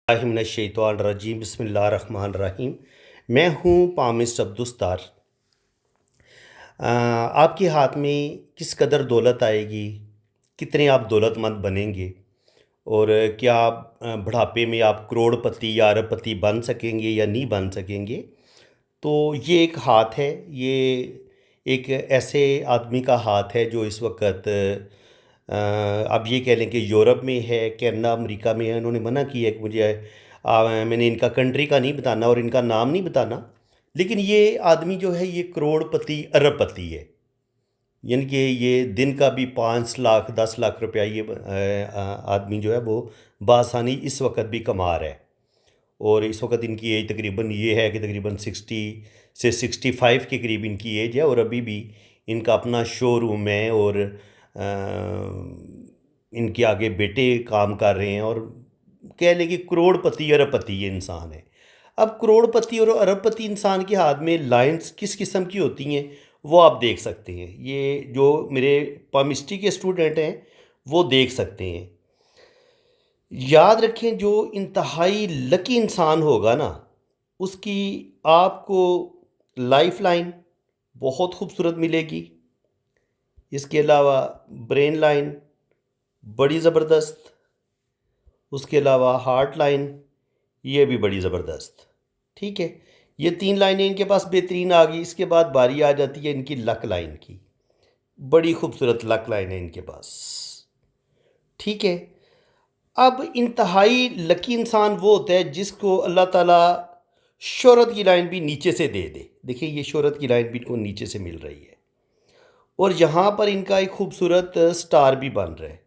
मिनश्शैतानिर्रजीम बिस्मिल्लाहिर्रहमानिर्रहीम। मैं हूँ पामिस्ट अब्दुस्तार। आपके हाथ में किस कदर दौलत आएगी, कितने आप दौलतमंद बनेंगे और क्या आप बुढ़ापे में आप करोड़पति या अरबपति बन सकेंगे या नहीं बन सकेंगे। तो ये एक हाथ है, ये एक ऐसे आदमी का हाथ है जो इस वक्त आप ये कह लें कि यूरोप में है, कनाडा, अमेरिका में है। उन्होंने मना किया है कि मुझे मैंने इनका कंट्री का नहीं बताना और इनका नाम नहीं बताना, लेकिन ये आदमी जो है ये करोड़पति अरबपति है। यानी कि ये दिन का भी 5 लाख 10 लाख रुपया ये आदमी जो है वो बासानी इस वक्त भी कमा रहा है। और इस वक्त इनकी एज तकरीबन ये है कि तकरीबन 60 से 65 के करीब इनकी एज है और अभी भी इनका अपना शोरूम है और इनके आगे बेटे काम कर रहे हैं और कह लें कि करोड़पति अरबपति ये इंसान है। अब करोड़पति और अरबपति इंसान के हाथ में लाइंस किस किस्म की होती हैं वो आप देख सकते हैं। ये जो मेरे पामिस्ट्री के स्टूडेंट हैं वो देख सकते हैं। याद रखें, जो इंतहाई लकी इंसान होगा ना, उसकी आपको लाइफ लाइन बहुत खूबसूरत मिलेगी। इसके अलावा ब्रेन लाइन बड़ी ज़बरदस्त, उसके अलावा हार्ट लाइन ये भी बड़ी ज़बरदस्त। ठीक है, ये 3 लाइनें इनके पास बेहतरीन आ गई। इसके बाद बारी आ जाती है इनकी लक लाइन की। बड़ी खूबसूरत लक लाइन है इनके पास। ठीक है, अब इंतहाई लकी इंसान वो होता है जिसको अल्लाह ताला शोहरत की लाइन भी नीचे से दे दे। देखिए, ये शोहरत की लाइन भी इनको नीचे से मिल रही है और यहाँ पर इनका एक खूबसूरत स्टार भी बन रहा है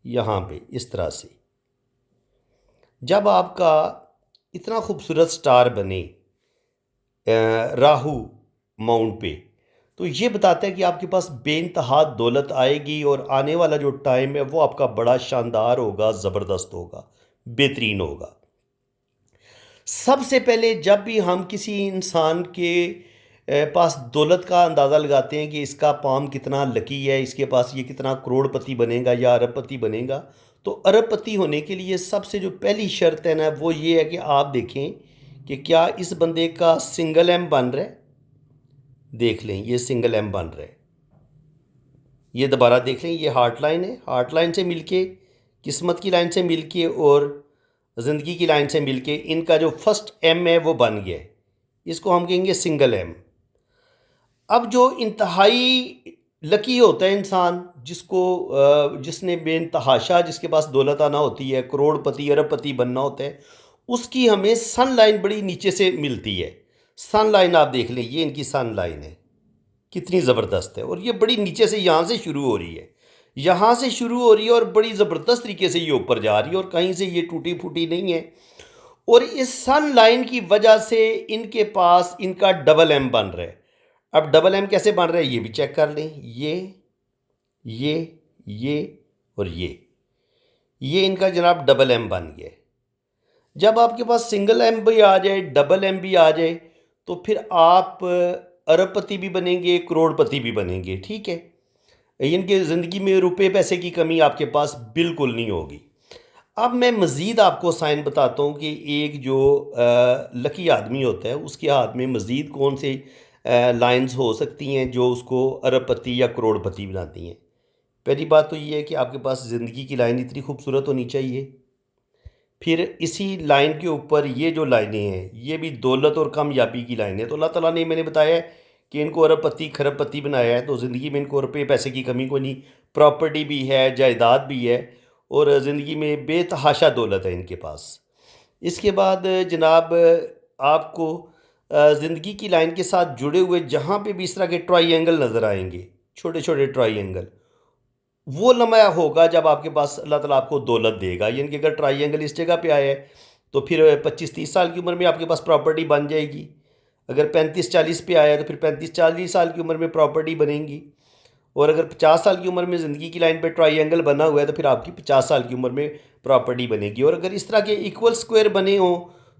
यहाँ पे इस तरह से। जब आपका इतना खूबसूरत स्टार बने राहु माउंट पे, तो ये बताता है कि आपके पास बेइंतहा दौलत आएगी और आने वाला जो टाइम है वो आपका बड़ा शानदार होगा, ज़बरदस्त होगा, बेहतरीन होगा। सबसे पहले जब भी हम किसी इंसान के पास दौलत का अंदाज़ा लगाते हैं कि इसका पाम कितना लकी है, इसके पास ये कितना करोड़पति बनेगा या अरबपति बनेगा, तो अरबपति होने के लिए सबसे जो पहली शर्त है ना वो ये है कि आप देखें कि क्या इस बंदे का सिंगल एम बन रहा है। देख लें, ये सिंगल एम बन रहा है। ये दोबारा देख लें, ये हार्ट लाइन है, हार्ट लाइन से मिलके, किस्मत की लाइन से मिलके और ज़िंदगी की लाइन से मिलके इनका जो फर्स्ट एम है वो बन गया है। इसको हम कहेंगे सिंगल एम। अब जो इंतहाई लकी होता है इंसान, जिसने बेनतहाशा जिसके पास दौलत आना होती है, करोड़पति अरबपति बनना होता है, उसकी हमें सन लाइन बड़ी नीचे से मिलती है। सन लाइन आप देख लें, ये इनकी सन लाइन है, कितनी ज़बरदस्त है और ये बड़ी नीचे से यहाँ से शुरू हो रही है, यहाँ से शुरू हो रही है और बड़ी ज़बरदस्त तरीके से ये ऊपर जा रही है और कहीं से ये टूटी फूटी नहीं है। और इस सन लाइन की वजह से इनके पास इनका डबल एम बन रहा है। अब डबल एम कैसे बन रहा है ये भी चेक कर लें। ये ये और ये इनका जनाब डबल एम बन गया। जब आपके पास सिंगल एम भी आ जाए, डबल एम भी आ जाए, तो फिर आप अरबपति भी बनेंगे, करोड़पति भी बनेंगे। ठीक है, इनके ज़िंदगी में रुपए पैसे की कमी आपके पास बिल्कुल नहीं होगी। अब मैं मज़ीद आपको साइन बताता हूँ कि एक जो लकी आदमी होता है उसके हाथ में मज़ीद कौन से लाइंस हो सकती हैं जो उसको अरबपति या करोड़पति बनाती हैं। पहली बात तो ये है कि आपके पास ज़िंदगी की लाइन इतनी खूबसूरत होनी चाहिए। फिर इसी लाइन के ऊपर ये जो लाइनें हैं ये भी दौलत और कामयाबी की लाइन है। तो अल्लाह ताला ने मैंने बताया है कि इनको अरबपति खरबपति बनाया है, तो ज़िंदगी में इनको रुपये पैसे की कमी को नहीं, प्रॉपर्टी भी है, जायदाद भी है और ज़िंदगी में बेतहाशा दौलत है इनके पास। इसके बाद जनाब आपको ज़िंदगी की लाइन के साथ जुड़े हुए जहाँ पे भी इस तरह के ट्रायंगल नज़र आएंगे, छोटे छोटे ट्रायंगल, वो लम्हा होगा जब आपके पास अल्लाह ताला आपको दौलत देगा। यानी कि अगर ट्रायंगल इस जगह पे आया है तो फिर 25-30 साल की उम्र में आपके पास प्रॉपर्टी बन जाएगी। अगर 35-40 पे आया है तो फिर 35-40 साल की उम्र में प्रॉपर्टी बनेगी। और अगर 50 साल की उम्र में ज़िंदगी की लाइन पे ट्रायंगल बना हुआ है तो फिर आपकी 50 साल की उम्र में प्रॉपर्टी बनेगी। और अगर इस तरह के इक्वल स्क्वायर बने हों,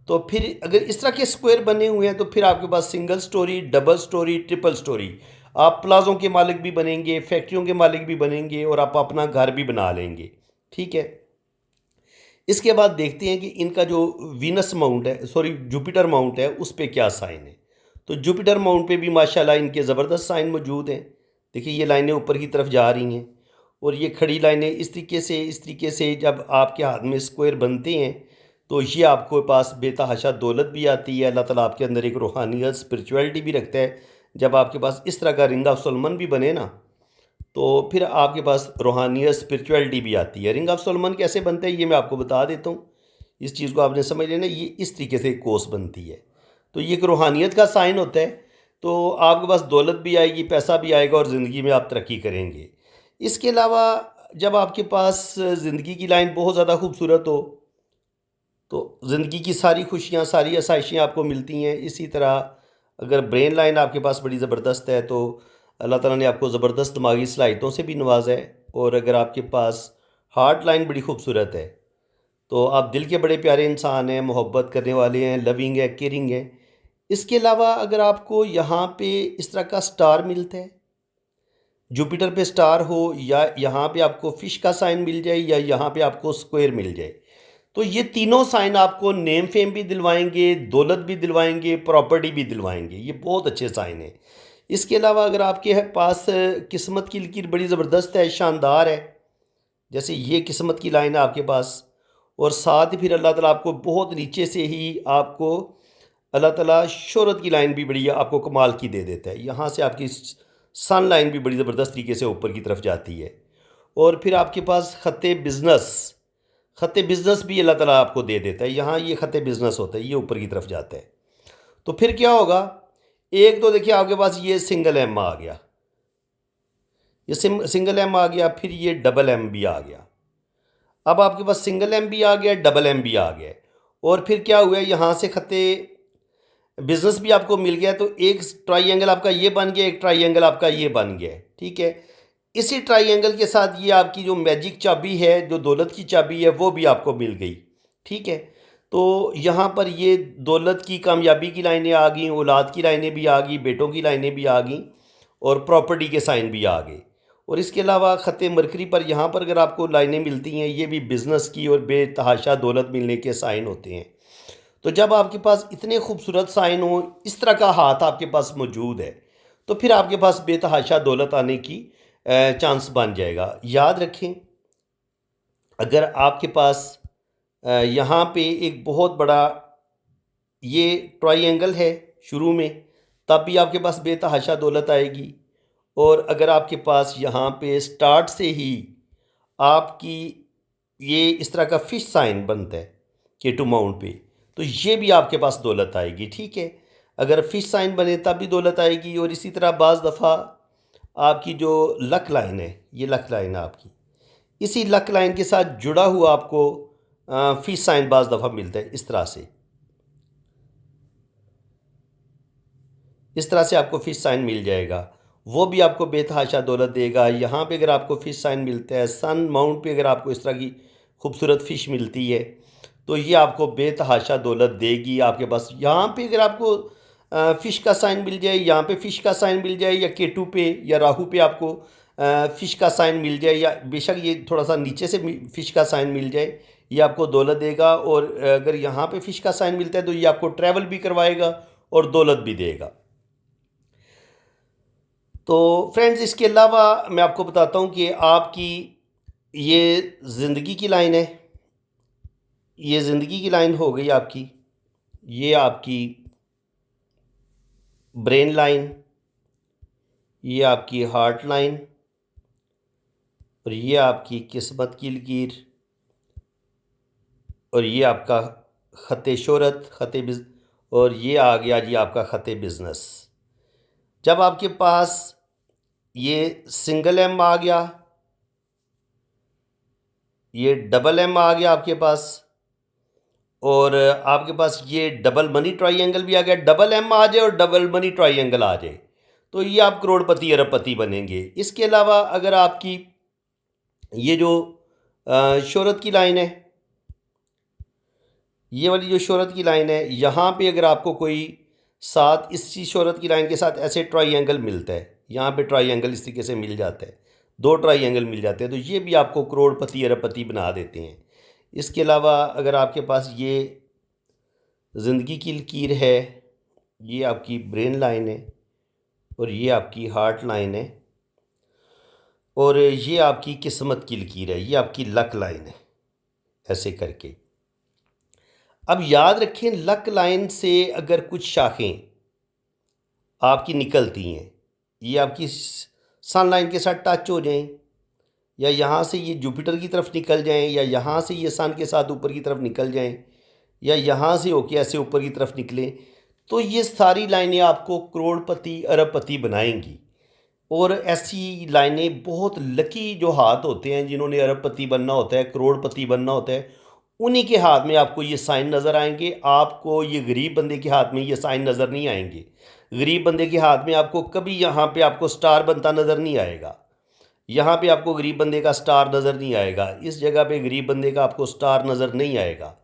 तो फिर अगर इस तरह के स्क्वायर बने हुए हैं तो फिर आपके पास single storey, double storey, triple storey, आप प्लाज़ों के मालिक भी बनेंगे, फैक्ट्रियों के मालिक भी बनेंगे और आप अपना घर भी बना लेंगे। ठीक है, इसके बाद देखते हैं कि इनका जो वीनस माउंट है, सॉरी जुपिटर माउंट है, उस पे क्या साइन है। तो जुपिटर माउंट पे भी माशाल्लाह इनके ज़बरदस्त साइन मौजूद हैं। देखिए ये लाइनें ऊपर की तरफ जा रही हैं और ये खड़ी लाइनें इस तरीके से जब आपके हाथ में स्क्वायर बनते हैं तो ये आपको पास बेतहाशा दौलत भी आती है। अल्लाह ताला आपके अंदर एक रूहानियत स्पिरिचुअलिटी भी रखता है। जब आपके पास इस तरह का रिंग ऑफ सोलमन भी बने ना, तो फिर आपके पास रूहानियत स्पिरिचुअलिटी भी आती है। रिंग ऑफ सोलमन कैसे बनता है ये मैं आपको बता देता हूँ। इस चीज़ को आपने समझ लेना, ये इस तरीके से कोस बनती है। तो ये एक रूहानियत का साइन होता है। तो आपके पास दौलत भी आएगी, पैसा भी आएगा और ज़िंदगी में आप तरक्की करेंगे। इसके अलावा जब आपके पास ज़िंदगी की लाइन बहुत ज़्यादा खूबसूरत हो तो ज़िंदगी की सारी खुशियाँ, सारी आसाइशें आपको मिलती हैं। इसी तरह अगर ब्रेन लाइन आपके पास बड़ी ज़बरदस्त है तो अल्लाह ताला ने आपको ज़बरदस्त दिमागी सलाहियतों से भी नवाजा है। और अगर आपके पास हार्ट लाइन बड़ी खूबसूरत है तो आप दिल के बड़े प्यारे इंसान हैं, मोहब्बत करने वाले हैं, लविंग है, केयरिंग है। इसके अलावा अगर आपको यहाँ पे इस तरह का स्टार मिलता है, जुपिटर पे स्टार हो, या यहाँ पे आपको फ़िश का साइन मिल जाए, या यहाँ पे आपको स्क्वायर मिल जाए, तो ये तीनों साइन आपको नेम फेम भी दिलवाएंगे, दौलत भी दिलवाएंगे, प्रॉपर्टी भी दिलवाएंगे। ये बहुत अच्छे साइन हैं। इसके अलावा अगर आपके पास किस्मत की लकीर बड़ी ज़बरदस्त है, शानदार है, जैसे ये किस्मत की लाइन है आपके पास, और साथ ही फिर अल्लाह ताला आपको बहुत नीचे से ही आपको अल्लाह ताला शोहरत की लाइन भी बड़ी आपको कमाल की दे देता है। यहाँ से आपकी सन लाइन भी बड़ी ज़बरदस्त तरीके से ऊपर की तरफ जाती है। और फिर आपके पास ख़त बिज़नेस भी अल्लाह ताला आपको दे देता है। यहाँ ये ख़त बिज़नेस होता है, ये ऊपर की तरफ जाता है। तो फिर क्या होगा, एक तो देखिए आपके पास ये सिंगल एम आ गया, ये सिंगल एम आ गया, फिर ये डबल एम भी आ गया। अब आपके पास सिंगल एम भी आ गया, डबल एम भी आ गया, और फिर क्या हुआ, यहाँ से ख़त बिज़नेस भी आपको मिल गया। तो एक ट्राइंगल आपका ये बन गया, एक ट्राइंगल आपका ये बन गया, ठीक है। इसी ट्राइंगल के साथ ये आपकी जो मैजिक चाबी है, जो दौलत की चाबी है, वो भी आपको मिल गई, ठीक है। तो यहाँ पर ये दौलत की, कामयाबी की लाइनें आ गई, औलाद की लाइनें भी आ गई, बेटों की लाइनें भी आ गई, और प्रॉपर्टी के साइन भी आ गए। और इसके अलावा ख़त मरकरी पर यहाँ पर अगर आपको लाइनें मिलती हैं, ये भी बिज़नेस की और बेतहाशा दौलत मिलने के साइन होते हैं। तो जब आपके पास इतने खूबसूरत साइन हो, इस तरह का हाथ आपके पास मौजूद है, तो फिर आपके पास बेतहाशा दौलत आने की चांस बन जाएगा। याद रखें, अगर आपके पास यहाँ पे एक बहुत बड़ा ये ट्राइंगल है शुरू में, तब भी आपके पास बेतहाशा दौलत आएगी। और अगर आपके पास यहाँ पे स्टार्ट से ही आपकी ये इस तरह का फिश साइन बनता है K2 माउंट पे, तो ये भी आपके पास दौलत आएगी, ठीक है। अगर फिश साइन बने तब भी दौलत आएगी। और इसी तरह बाज़ दफ़ा आपकी जो लक लाइन है, ये लक लाइन है आपकी, इसी लक लाइन के साथ जुड़ा हुआ आपको फिश साइन बाज़ दफ़ा मिलता है। इस तरह से आपको फिश साइन मिल जाएगा, वो भी आपको बेतहाशा दौलत देगा। यहाँ पे अगर आपको फ़िश साइन मिलता है, सन माउंट पे अगर आपको इस तरह की खूबसूरत फ़िश मिलती है, तो ये आपको बेतहाशा दौलत देगी। आपके पास यहाँ पे अगर आपको फ़िश का साइन मिल जाए, यहाँ पे फ़िश का साइन मिल जाए, या K2 पे या राहु पे आपको फ़िश का साइन मिल जाए, या बेशक ये थोड़ा सा नीचे से फ़िश का साइन मिल जाए, ये आपको दौलत देगा। और अगर यहाँ पे फ़िश का साइन मिलता है तो ये आपको ट्रैवल भी करवाएगा और दौलत भी देगा। तो फ्रेंड्स, इसके अलावा मैं आपको बताता हूँ कि आपकी ये ज़िंदगी की लाइन है, ये ज़िंदगी की लाइन हो गई आपकी, ये आपकी ब्रेन लाइन, ये आपकी हार्ट लाइन, और ये आपकी किस्मत की लकीर, और ये आपका ख़त शोहरत, और ये आ गया जी आपका ख़त बिज़नेस। जब आपके पास ये सिंगल एम आ गया, ये डबल एम आ गया आपके पास, और आपके पास ये डबल मनी ट्राइंगल भी आ गया, डबल एम आ जाए और डबल मनी ट्राइंगल आ जाए, तो ये आप करोड़पति अरबपति बनेंगे। इसके अलावा अगर आपकी ये जो शोहरत की लाइन है, ये वाली जो शोहरत की लाइन है, यहाँ पे अगर आपको कोई साथ इसी शोहरत की लाइन के साथ ऐसे ट्राइंगल मिलता है, यहाँ पे ट्राइंगल इस तरीके से मिल जाता है, दो ट्राइंगल मिल जाते हैं, तो ये भी आपको करोड़पति अरबपति बना देते हैं। इसके अलावा अगर आपके पास ये ज़िंदगी की लकीर है, ये आपकी ब्रेन लाइन है, और ये आपकी हार्ट लाइन है, और ये आपकी किस्मत की लकीर है, ये आपकी लक लाइन है, ऐसे करके। अब याद रखें, लक लाइन से अगर कुछ शाखें आपकी निकलती हैं, ये आपकी सन लाइन के साथ टच हो जाएं, या यहाँ से ये जुपिटर की तरफ निकल जाएं, या यहाँ से ये सन के साथ ऊपर की तरफ निकल जाएं, या यहाँ से होके ऐसे ऊपर की तरफ निकलें, तो ये सारी लाइनें आपको करोड़पति अरबपति बनाएंगी। और ऐसी लाइनें बहुत लकी जो हाथ होते हैं, जिन्होंने अरबपति बनना होता है, करोड़पति बनना होता है, उन्हीं के हाथ में आपको ये साइन नज़र आएंगे। आपको ये गरीब बंदे के हाथ में ये साइन नज़र नहीं आएंगे। गरीब बंदे के हाथ में आपको कभी यहाँ पे आपको स्टार बनता नज़र नहीं आएगा। यहाँ पे आपको गरीब बंदे का स्टार नज़र नहीं आएगा। इस जगह पे गरीब बंदे का आपको स्टार नज़र नहीं आएगा।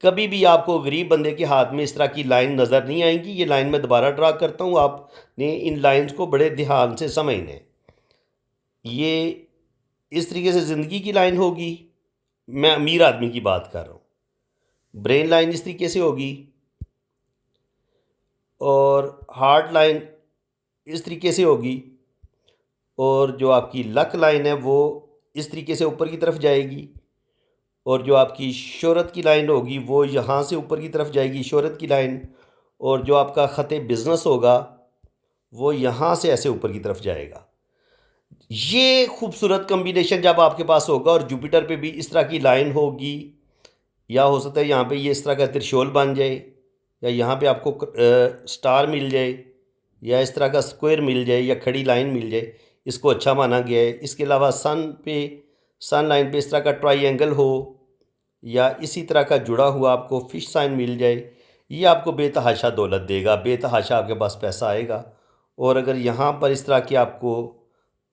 कभी भी आपको गरीब बंदे के हाथ में इस तरह की लाइन नज़र नहीं आएंगी। ये लाइन मैं दोबारा ड्रा करता हूँ, आपने इन लाइंस को बड़े ध्यान से समझना है। ये इस तरीके से ज़िंदगी की लाइन होगी, मैं अमीर आदमी की बात कर रहा हूँ। ब्रेन लाइन इस तरीके से होगी, और हार्ट लाइन इस तरीके से होगी, और जो आपकी लक लाइन है वो इस तरीके से ऊपर की तरफ जाएगी, और जो आपकी शोहरत की लाइन होगी वो यहाँ से ऊपर की तरफ जाएगी, शोहरत की लाइन। और जो आपका ख़त बिज़नेस होगा वो यहाँ से ऐसे ऊपर की तरफ जाएगा। ये खूबसूरत कम्बिनेशन जब आपके पास होगा, और जुपिटर पे भी इस तरह की लाइन होगी, या हो सकता है यहाँ पे ये इस तरह का त्रिशूल बन जाए, या यहाँ पे आपको स्टार मिल जाए, या इस तरह का स्क्वायर मिल जाए, या खड़ी लाइन मिल जाए, इसको अच्छा माना गया है। इसके अलावा सन लाइन पे इस तरह का ट्राइंगल हो, या इसी तरह का जुड़ा हुआ आपको फिश साइन मिल जाए, ये आपको बेतहाशा दौलत देगा, बेतहाशा आपके पास पैसा आएगा। और अगर यहाँ पर इस तरह के आपको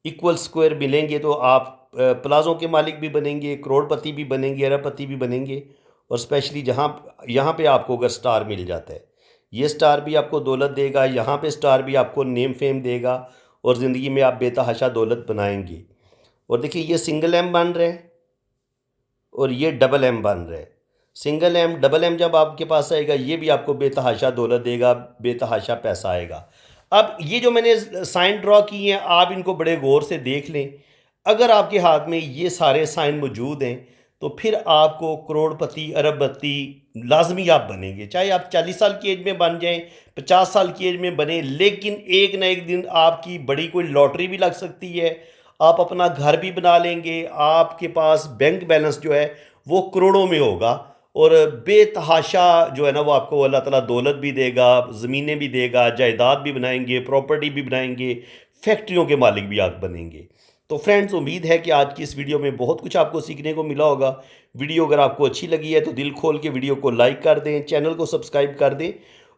इक्वल स्क्वायर मिलेंगे तो आप प्लाज़ों के मालिक भी बनेंगे, करोड़पति भी बनेंगे, अरबपति भी बनेंगे। और स्पेशली जहाँ यहाँ पे आपको अगर स्टार मिल जाता है, ये स्टार भी आपको दौलत देगा, यहाँ पे स्टार भी आपको नेम फेम देगा, और ज़िंदगी में आप बेतहाशा दौलत बनाएंगे। और देखिए, ये सिंगल एम बन रहा है, और ये डबल एम बन रहा है। सिंगल एम डबल एम जब आपके पास आएगा, ये भी आपको बेतहाशा दौलत देगा, बेतहाशा पैसा आएगा। अब ये जो मैंने साइन ड्रॉ किए हैं, आप इनको बड़े गौर से देख लें। अगर आपके हाथ में ये सारे साइन मौजूद हैं, तो फिर आपको करोड़पति अरबपति लाजमी आप बनेंगे। चाहे आप 40 साल की एज में बन जाएं, 50 साल की एज में बने, लेकिन एक ना एक दिन आपकी बड़ी कोई लॉटरी भी लग सकती है। आप अपना घर भी बना लेंगे, आपके पास बैंक बैलेंस जो है वो करोड़ों में होगा, और बेतहाशा जो है ना वो आपको अल्लाह ताला दौलत भी देगा, ज़मीनें भी देगा, जायदाद भी बनाएंगे, प्रॉपर्टी भी बनाएंगे, फैक्ट्रियों के मालिक भी आप बनेंगे। तो फ्रेंड्स, उम्मीद है कि आज की इस वीडियो में बहुत कुछ आपको सीखने को मिला होगा। वीडियो अगर आपको अच्छी लगी है तो दिल खोल के वीडियो को लाइक कर दें, चैनल को सब्सक्राइब कर दें,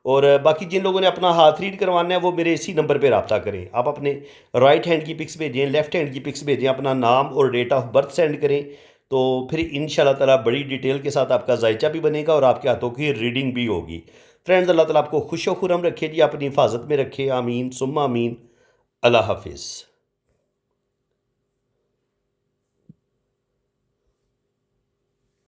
और बाकी जिन लोगों ने अपना हाथ रीड करवाना है वो मेरे इसी नंबर पर रब्ता करें। आप अपने राइट हैंड की पिक्स भेजें, लेफ़्ट हैंड की पिक्स भेजें, अपना नाम और डेट ऑफ बर्थ सेंड करें, तो फिर इंशाल्लाह ताला बड़ी डिटेल के साथ आपका जायचा भी बनेगा और आपके हाथों की रीडिंग भी होगी। फ्रेंड्स, अल्लाह ताला आपको खुश व खुरम रखे जी, अपनी हिफाजत में रखे। आमीन सुम्मा आमीन। अल्लाह हाफिज़।